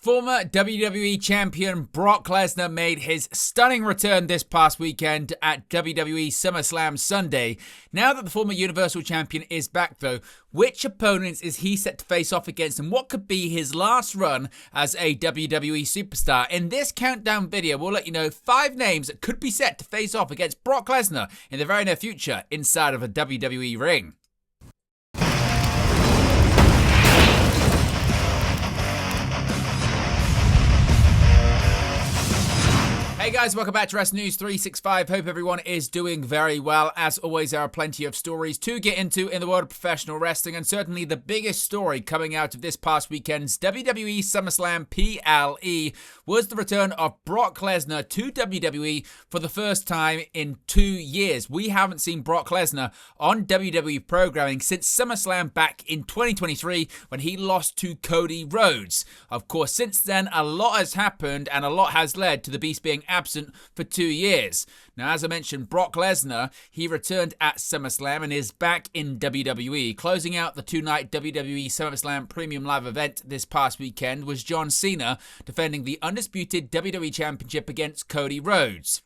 Former WWE Champion Brock Lesnar made his stunning return this past weekend at WWE SummerSlam Sunday. Now that the former Universal Champion is back though, which opponents is he set to face off against and what could be his last run as a WWE superstar? In this countdown video, we'll let you know 5 names that could be set to face off against Brock Lesnar in the very near future inside of a WWE ring. Hey guys, welcome back to Wrestling News 365. Hope everyone is doing very well. As always, there are plenty of stories to get into in the world of professional wrestling, and certainly the biggest story coming out of this past weekend's WWE SummerSlam PLE was the return of Brock Lesnar to WWE for the first time in 2 years. We haven't seen Brock Lesnar on WWE programming since SummerSlam back in 2023 when he lost to Cody Rhodes. Of course, since then, a lot has happened and a lot has led to the Beast being absent for 2 years. Now, as I mentioned, Brock Lesnar, he returned at SummerSlam and is back in WWE. Closing out the 2-night WWE SummerSlam Premium Live event this past weekend was John Cena defending the undisputed WWE Championship against Cody Rhodes.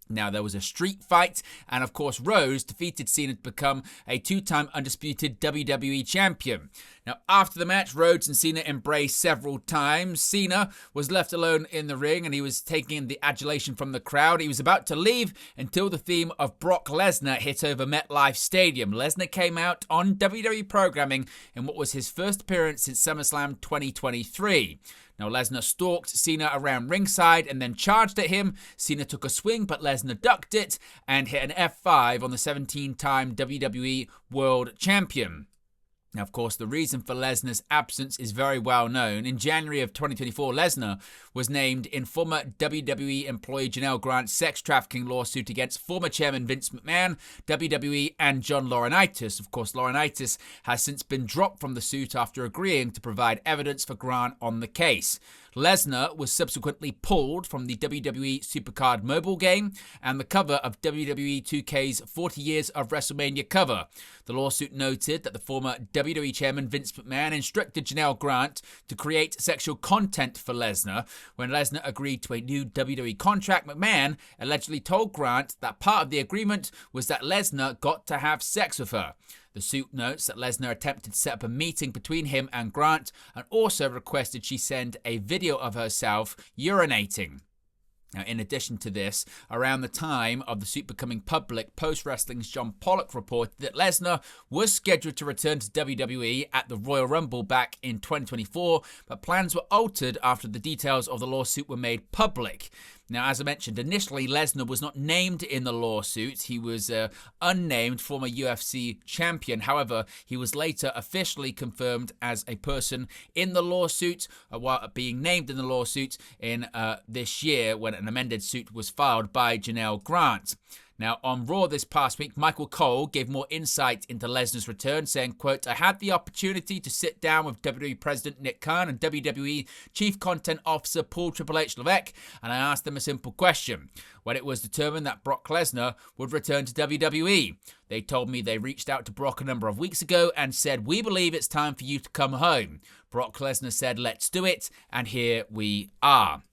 Now, there was a street fight, and of course, Rhodes defeated Cena to become a 2-time undisputed WWE champion. Now, after the match, Rhodes and Cena embraced several times. Cena was left alone in the ring, and he was taking in the adulation from the crowd. He was about to leave until the theme of Brock Lesnar hit over MetLife Stadium. Lesnar came out on WWE programming in what was his first appearance since SummerSlam 2023. Now, Lesnar stalked Cena around ringside and then charged at him. Cena took a swing, but Lesnar ducked it and hit an F5 on the 17-time WWE World Champion. Now, of course, the reason for Lesnar's absence is very well known. In January of 2024, Lesnar was named in former WWE employee Janelle Grant's sex trafficking lawsuit against former chairman Vince McMahon, WWE, and John Laurinaitis. Of course, Laurinaitis has since been dropped from the suit after agreeing to provide evidence for Grant on the case. Lesnar was subsequently pulled from the WWE Supercard mobile game and the cover of WWE 2K's 40 Years of WrestleMania cover. The lawsuit noted that the former WWE chairman Vince McMahon instructed Janelle Grant to create sexual content for Lesnar. When Lesnar agreed to a new WWE contract, McMahon allegedly told Grant that part of the agreement was that Lesnar got to have sex with her. The suit notes that Lesnar attempted to set up a meeting between him and Grant and also requested she send a video of herself urinating. Now, in addition to this, around the time of the suit becoming public, Post Wrestling's John Pollock reported that Lesnar was scheduled to return to WWE at the Royal Rumble back in 2024, but plans were altered after the details of the lawsuit were made public. Now, as I mentioned, initially Lesnar was not named in the lawsuit. He was an unnamed former UFC champion. However, he was later officially confirmed as a person in the lawsuit, while being named in the lawsuit in this year when an amended suit was filed by Janelle Grant. Now, on Raw this past week, Michael Cole gave more insight into Lesnar's return, saying, quote, "I had the opportunity to sit down with WWE President Nick Khan and WWE Chief Content Officer Paul Triple H Levesque, and I asked them a simple question. When it was determined that Brock Lesnar would return to WWE, they told me they reached out to Brock a number of weeks ago and said, 'We believe it's time for you to come home.' Brock Lesnar said, 'Let's do it,' and here we are."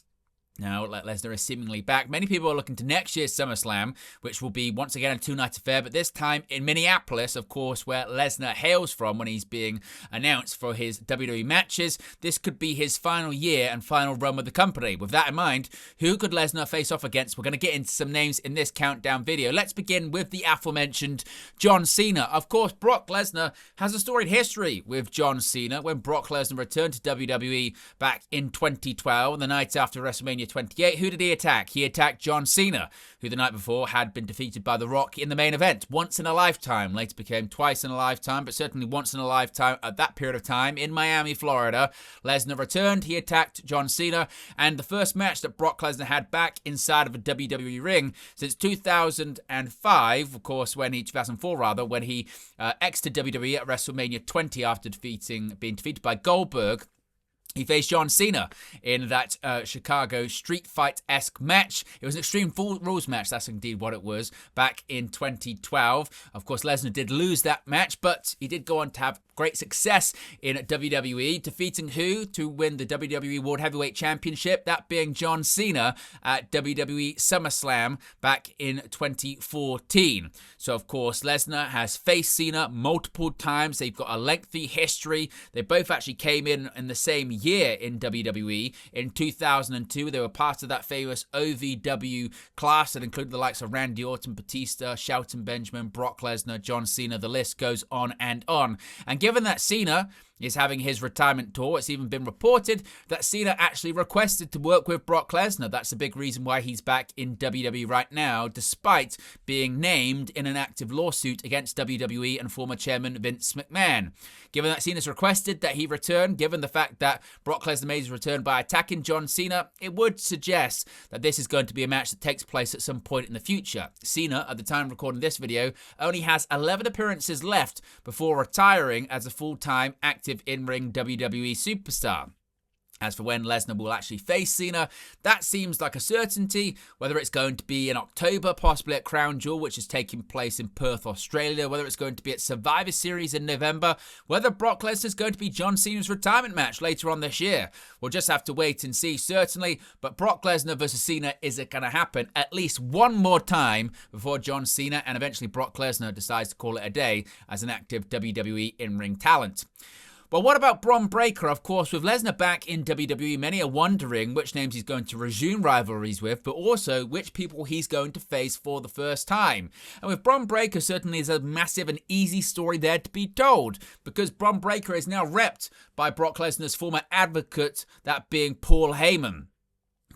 Now, Lesnar is seemingly back. Many people are looking to next year's SummerSlam, which will be once again a 2-night affair, but this time in Minneapolis, of course, where Lesnar hails from when he's being announced for his WWE matches. This could be his final year and final run with the company. With that in mind, who could Lesnar face off against? We're going to get into some names in this countdown video. Let's begin with the aforementioned John Cena. Of course, Brock Lesnar has a storied history with John Cena. When Brock Lesnar returned to WWE back in 2012, the night after WrestleMania 28, who did he attack? He attacked John Cena, who the night before had been defeated by The Rock in the main event. Once in a lifetime, later became twice in a lifetime, but certainly once in a lifetime at that period of time in Miami, Florida. Lesnar returned, he attacked John Cena, and the first match that Brock Lesnar had back inside of a WWE ring since 2005, of course, 2004 rather, when he exited WWE at WrestleMania 20 after being defeated by Goldberg. He faced John Cena in that Chicago street fight-esque match. It was an Extreme Rules match, that's indeed what it was, back in 2012. Of course, Lesnar did lose that match, but he did go on to have great success in WWE, defeating who to win the WWE World Heavyweight Championship, that being John Cena at WWE SummerSlam back in 2014. So, of course, Lesnar has faced Cena multiple times. They've got a lengthy history. They both actually came in the same year in WWE. In 2002, they were part of that famous OVW class that included the likes of Randy Orton, Batista, Shelton Benjamin, Brock Lesnar, John Cena. The list goes on and on. And given that Cena is having his retirement tour, it's even been reported that Cena actually requested to work with Brock Lesnar. That's a big reason why he's back in WWE right now, despite being named in an active lawsuit against WWE and former chairman Vince McMahon. Given that Cena's requested that he return, given the fact that Brock Lesnar made his return by attacking John Cena, it would suggest that this is going to be a match that takes place at some point in the future. Cena, at the time of recording this video, only has 11 appearances left before retiring as a full-time active in-ring WWE superstar. As for when Lesnar will actually face Cena, that seems like a certainty, whether it's going to be in October, possibly at Crown Jewel, which is taking place in Perth, Australia, whether it's going to be at Survivor Series in November, whether Brock Lesnar is going to be John Cena's retirement match later on this year. We'll just have to wait and see, certainly, but Brock Lesnar versus Cena isn't going to happen at least one more time before John Cena and eventually Brock Lesnar decides to call it a day as an active WWE in-ring talent. Well, what about Braun Breaker? Of course, with Lesnar back in WWE, many are wondering which names he's going to resume rivalries with, but also which people he's going to face for the first time. And with Braun Breaker, certainly is a massive and easy story there to be told, because Braun Breaker is now repped by Brock Lesnar's former advocate, that being Paul Heyman.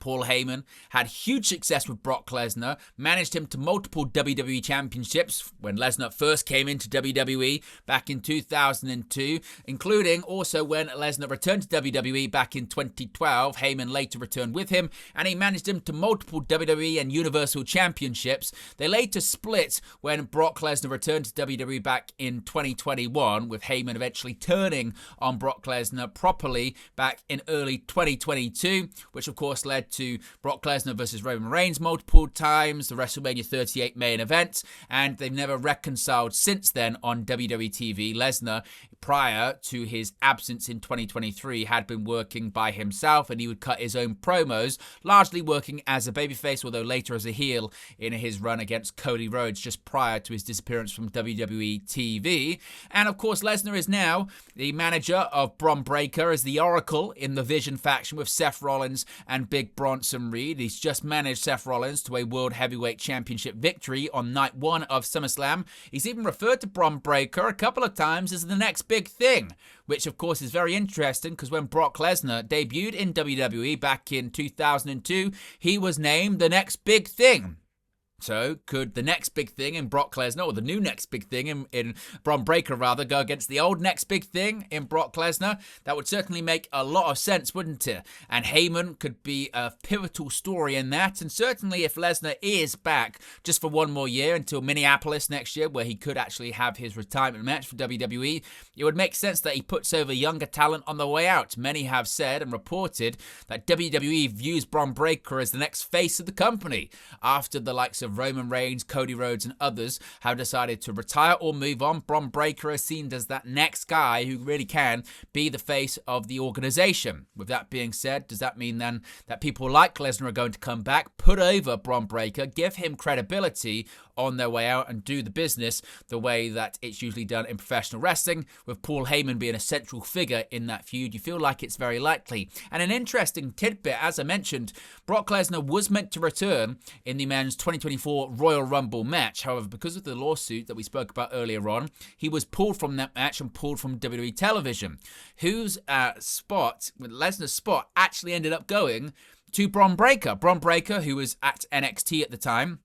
Paul Heyman had huge success with Brock Lesnar, managed him to multiple WWE championships when Lesnar first came into WWE back in 2002, including also when Lesnar returned to WWE back in 2012. Heyman later returned with him, and he managed him to multiple WWE and Universal Championships. They later split when Brock Lesnar returned to WWE back in 2021, with Heyman eventually turning on Brock Lesnar properly back in early 2022, which of course led to Brock Lesnar versus Roman Reigns multiple times, the WrestleMania 38 main event, and they've never reconciled since then on WWE TV. Lesnar, prior to his absence in 2023, had been working by himself, and he would cut his own promos, largely working as a babyface, although later as a heel in his run against Cody Rhodes just prior to his disappearance from WWE TV. And of course, Lesnar is now the manager of Braun Breaker as the Oracle in the Vision faction with Seth Rollins and Big Bronson Reed. He's just managed Seth Rollins to a World Heavyweight Championship victory on night one of SummerSlam. He's even referred to Braun Breaker a couple of times as the next big thing, which of course is very interesting because when Brock Lesnar debuted in WWE back in 2002, he was named the next big thing. So, could the next big thing in Brock Lesnar, or the new next big thing in Braun Breaker rather, go against the old next big thing in Brock Lesnar? That would certainly make a lot of sense, wouldn't it? And Heyman could be a pivotal story in that, and certainly if Lesnar is back just for one more year until Minneapolis next year, where he could actually have his retirement match for WWE, it would make sense that he puts over younger talent on the way out. Many have said and reported that WWE views Braun Breaker as the next face of the company, after the likes of Roman Reigns, Cody Rhodes, and others have decided to retire or move on. Braun Breaker is seen as that next guy who really can be the face of the organization. With that being said, does that mean then that people like Lesnar are going to come back, put over Braun Breaker, give him credibility on their way out, and do the business the way that it's usually done in professional wrestling, with Paul Heyman being a central figure in that feud? You feel like it's very likely. And an interesting tidbit, as I mentioned, Brock Lesnar was meant to return in the men's 2024 Royal Rumble match. However, because of the lawsuit that we spoke about earlier on, he was pulled from that match and pulled from WWE television. Whose spot, Lesnar's spot, actually ended up going to Braun Breaker. Braun Breaker, who was at NXT at the time,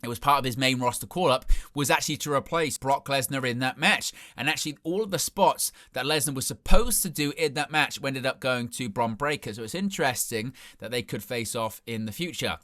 it was part of his main roster call-up, was actually to replace Brock Lesnar in that match. And actually, all of the spots that Lesnar was supposed to do in that match ended up going to Braun Breaker. So it's interesting that they could face off in the future.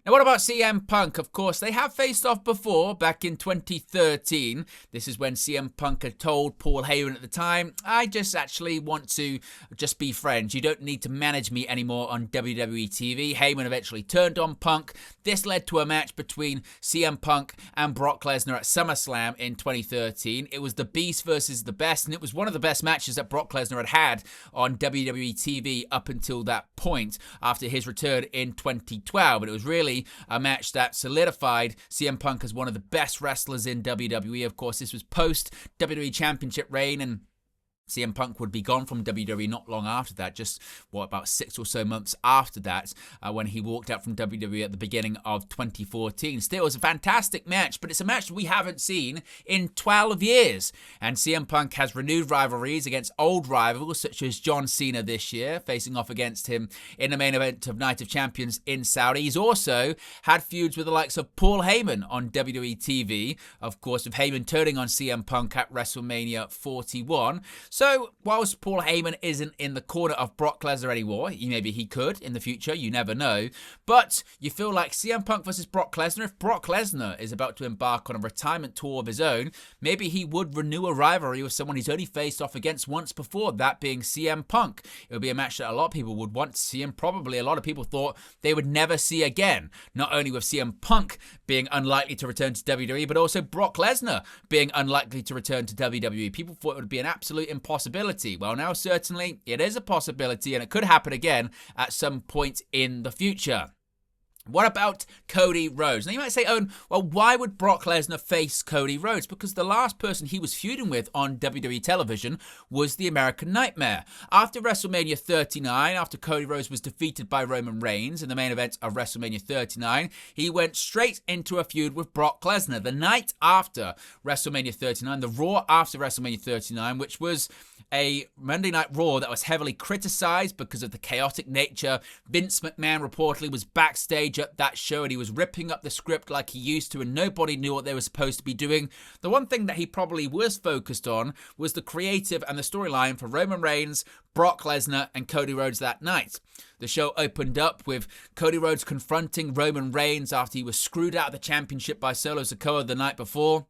Now, what about CM Punk? Of course, they have faced off before, back in 2013. This is when CM Punk had told Paul Heyman at the time, I just actually want to just be friends. You don't need to manage me anymore on WWE TV. Heyman eventually turned on Punk. This led to a match between CM Punk and Brock Lesnar at SummerSlam in 2013. It was the Beast versus the Best, and it was one of the best matches that Brock Lesnar had on WWE TV up until that point after his return in 2012. And it was really a match that solidified CM Punk as one of the best wrestlers in WWE. Of course, this was post WWE Championship reign, and CM Punk would be gone from WWE not long after that, just, about 6 or so months after that, when he walked out from WWE at the beginning of 2014. Still, it was a fantastic match, but it's a match we haven't seen in 12 years. And CM Punk has renewed rivalries against old rivals, such as John Cena this year, facing off against him in the main event of Night of Champions in Saudi. He's also had feuds with the likes of Paul Heyman on WWE TV, of course, with Heyman turning on CM Punk at WrestleMania 41. So, whilst Paul Heyman isn't in the corner of Brock Lesnar anymore, maybe he could in the future, you never know, but you feel like CM Punk versus Brock Lesnar, if Brock Lesnar is about to embark on a retirement tour of his own, maybe he would renew a rivalry with someone he's only faced off against once before, that being CM Punk. It would be a match that a lot of people would want to see, and probably a lot of people thought they would never see again, not only with CM Punk being unlikely to return to WWE, but also Brock Lesnar being unlikely to return to WWE. People thought it would be an absolute impossibility. Well, now certainly it is a possibility, and it could happen again at some point in the future. What about Cody Rhodes? Now, you might say, Owen, well, why would Brock Lesnar face Cody Rhodes? Because the last person he was feuding with on WWE television was the American Nightmare. After WrestleMania 39, after Cody Rhodes was defeated by Roman Reigns in the main event of WrestleMania 39, he went straight into a feud with Brock Lesnar. The night after WrestleMania 39, the Raw after WrestleMania 39, which was a Monday Night Raw that was heavily criticized because of the chaotic nature. Vince McMahon reportedly was backstage at that show, and he was ripping up the script like he used to, and nobody knew what they were supposed to be doing. The one thing that he probably was focused on was the creative and the storyline for Roman Reigns, Brock Lesnar, and Cody Rhodes that night. The show opened up with Cody Rhodes confronting Roman Reigns after he was screwed out of the championship by Solo Sikoa the night before.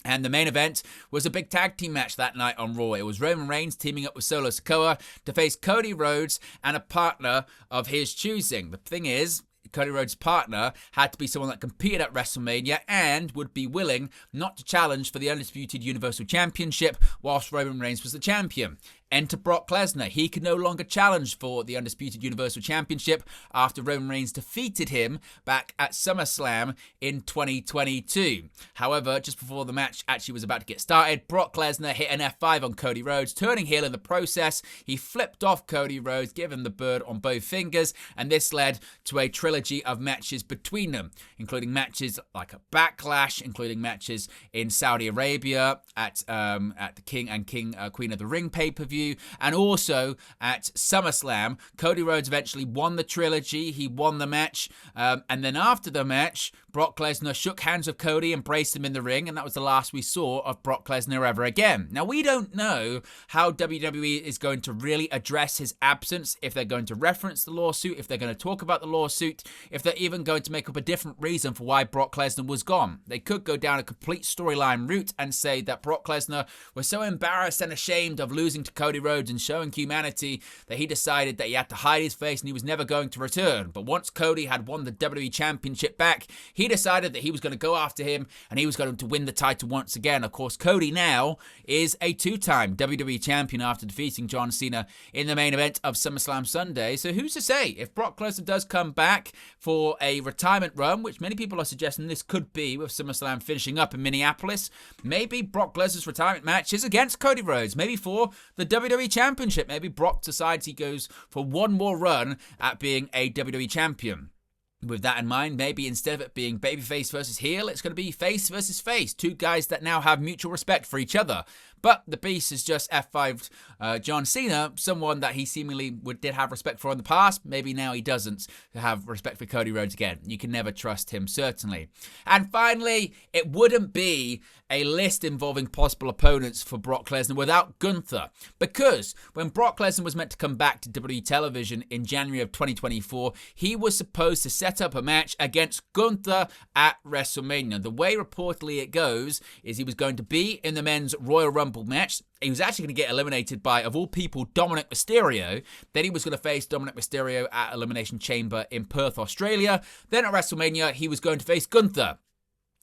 And the main event was a big tag team match that night on Raw. It was Roman Reigns teaming up with Solo Sikoa to face Cody Rhodes and a partner of his choosing. The thing is, Cody Rhodes' partner had to be someone that competed at WrestleMania and would be willing not to challenge for the Undisputed Universal Championship whilst Roman Reigns was the champion. Enter Brock Lesnar. He could no longer challenge for the Undisputed Universal Championship after Roman Reigns defeated him back at SummerSlam in 2022. However, just before the match actually was about to get started, Brock Lesnar hit an F5 on Cody Rhodes, turning heel in the process. He flipped off Cody Rhodes, giving him the bird on both fingers, and this led to a trilogy of matches between them, including matches like a Backlash, including matches in Saudi Arabia at the King and Queen of the Ring pay-per-view, and also at SummerSlam. Cody Rhodes eventually won the trilogy. He won the match. And then after the match, Brock Lesnar shook hands with Cody, embraced him in the ring, and that was the last we saw of Brock Lesnar ever again. Now, we don't know how WWE is going to really address his absence, if they're going to reference the lawsuit, if they're going to talk about the lawsuit, if they're even going to make up a different reason for why Brock Lesnar was gone. They could go down a complete storyline route and say that Brock Lesnar was so embarrassed and ashamed of losing to Cody Rhodes and showing humanity that he decided that he had to hide his face and he was never going to return. But once Cody had won the WWE Championship back, he decided that he was going to go after him and he was going to win the title once again. Of course, Cody now is a two-time WWE Champion after defeating John Cena in the main event of SummerSlam Sunday. So who's to say if Brock Lesnar does come back for a retirement run, which many people are suggesting this could be with SummerSlam finishing up in Minneapolis, maybe Brock Lesnar's retirement match is against Cody Rhodes, maybe for the WWE Championship. Maybe Brock decides he goes for one more run at being a WWE Champion. With that in mind, maybe instead of it being babyface versus heel, it's going to be face versus face. Two guys that now have mutual respect for each other. But the Beast has just F5'd John Cena, someone that he seemingly did have respect for in the past. Maybe now he doesn't have respect for Cody Rhodes again. You can never trust him, certainly. And finally, it wouldn't be a list involving possible opponents for Brock Lesnar without Gunther. Because when Brock Lesnar was meant to come back to WWE television in January of 2024, he was supposed to set up a match against Gunther at WrestleMania. The way reportedly it goes is he was going to be in the men's Royal Rumble match. He was actually going to get eliminated by, of all people, Dominic Mysterio. Then he was going to face Dominic Mysterio at Elimination Chamber in Perth, Australia. Then at WrestleMania, he was going to face Gunther.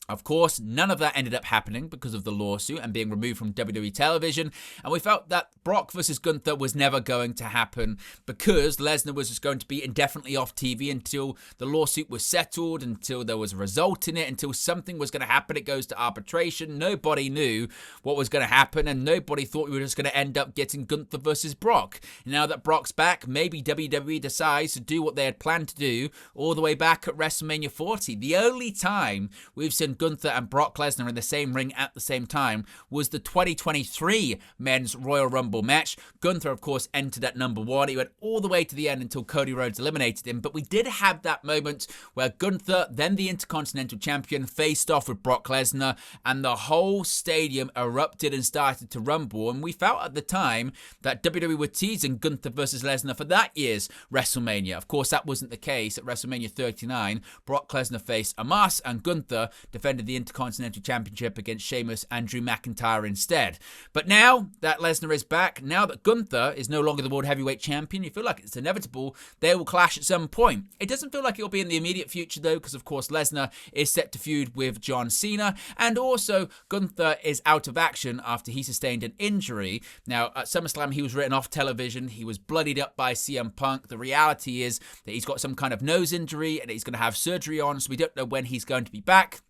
Of course, none of that ended up happening because of the lawsuit and being removed from WWE television, and we felt that Brock versus Gunther was never going to happen because Lesnar was just going to be indefinitely off TV until the lawsuit was settled, until there was a result in it, until something was going to happen. It goes to arbitration. Nobody knew what was going to happen, and nobody thought we were just going to end up getting Gunther versus Brock. Now that Brock's back, maybe WWE decides to do what they had planned to do all the way back at WrestleMania 40. The only time we've seen Gunther and Brock Lesnar in the same ring at the same time was the 2023 Men's Royal Rumble match. Gunther, of course, entered at number 1. He went all the way to the end until Cody Rhodes eliminated him, but we did have that moment where Gunther, then the Intercontinental Champion, faced off with Brock Lesnar, and the whole stadium erupted and started to rumble, and we felt at the time that WWE were teasing Gunther versus Lesnar for that year's WrestleMania. Of course, that wasn't the case. At WrestleMania 39, Brock Lesnar faced Omos, and Gunther defended the Intercontinental Championship against Sheamus and Drew McIntyre instead. But now that Lesnar is back, now that Gunther is no longer the World Heavyweight Champion, you feel like it's inevitable they will clash at some point. It doesn't feel like it will be in the immediate future though, because of course Lesnar is set to feud with John Cena, and also Gunther is out of action after he sustained an injury. Now at SummerSlam he was written off television, he was bloodied up by CM Punk. The reality is that he's got some kind of nose injury and he's going to have surgery on, so we don't know when he's going to be back.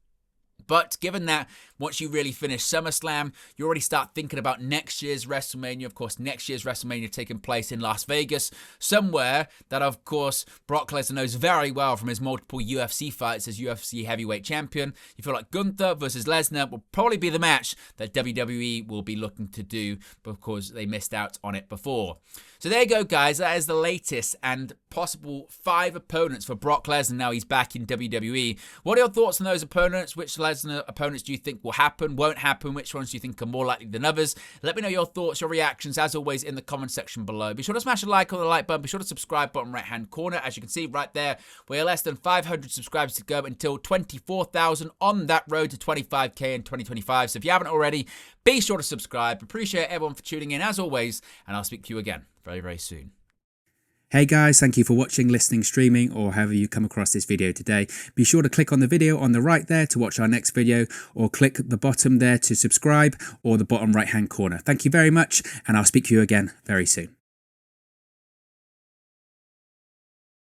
But given that once you really finish SummerSlam, you already start thinking about next year's WrestleMania. Of course, next year's WrestleMania taking place in Las Vegas, somewhere that, of course, Brock Lesnar knows very well from his multiple UFC fights as UFC Heavyweight Champion. You feel like Gunther versus Lesnar will probably be the match that WWE will be looking to do because they missed out on it before. So there you go, guys. That is the latest and possible 5 opponents for Brock Lesnar now he's back in WWE. What are your thoughts on those opponents? Which Lesnar opponents do you think will happen, won't happen? Which ones do you think are more likely than others? Let me know your thoughts, your reactions, as always, in the comment section below. Be sure to smash a like on the like button. Be sure to subscribe, bottom right-hand corner. As you can see right there, we're less than 500 subscribers to go until 24,000 on that road to 25k in 2025. So if you haven't already, be sure to subscribe. Appreciate everyone for tuning in, as always, and I'll speak to you again very, very soon. Hey guys, thank you for watching, listening, streaming, or however you come across this video today. Be sure to click on the video on the right there to watch our next video, or click the bottom there to subscribe, or the bottom right hand corner. Thank you very much, and I'll speak to you again very soon.